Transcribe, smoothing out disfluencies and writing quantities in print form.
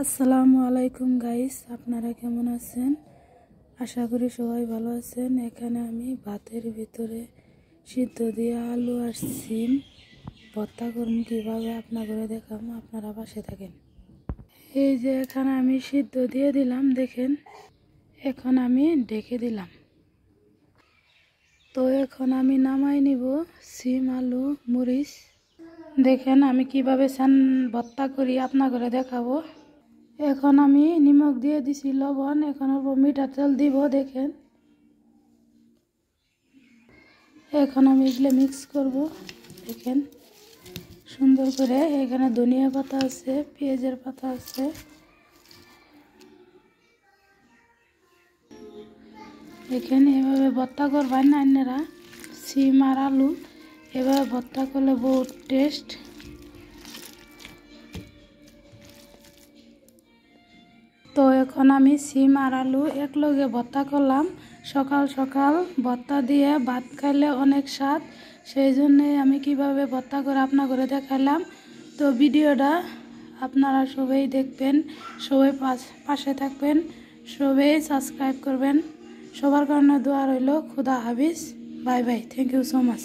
আসসালামু আলাইকুম গাইস, আপনারা কেমন আছেন? আশা করি সবাই ভালো আছেন। এখানে আমি ভাতের ভিতরে সিদ্ধ দিয়ে আলু আর সিম ভর্তা করুন কীভাবে আপনাদের দেখাম, আপনারা পাশে থাকেন। এই যে এখানে আমি সিদ্ধ দিয়ে দিলাম, দেখেন। এখন আমি ঢেকে দিলাম। তো এখন আমি নামাই নিব সিম, আলু, মরিচ। দেখেন আমি কিভাবে ভর্তা করি আপনাদের দেখাবো। এখন আমি নিমক দিয়ে দিছি, লবণ, এখন অল্প মিঠা তেল দিব। দেখেন এখন আমি এগুলো মিক্স করব। দেখেন সুন্দর করে। এখানে ধনিয়া পাতা আছে, পেঁয়াজের পাতা আছে। এখানে এভাবে ভর্তা করবেন না আপনারা, সিম আর আলু এভাবে ভর্তা করলে বহুত টেস্ট। তো এখন আমি সিম আর আলু একলগে ভর্তা করলাম। সকাল সকাল ভর্তা দিয়ে ভাত খাইলে অনেক স্বাদ, সেই জন্যে আমি কিভাবে ভর্তা করে আপনাদের দেখালাম। তো ভিডিওটা আপনারা সবাই দেখবেন, সবাই পাশে থাকবেন, সবাই সাবস্ক্রাইব করবেন। সবার কারণে দোয়া রইল। খুদা হাফিজ, bye bye, thank you so much.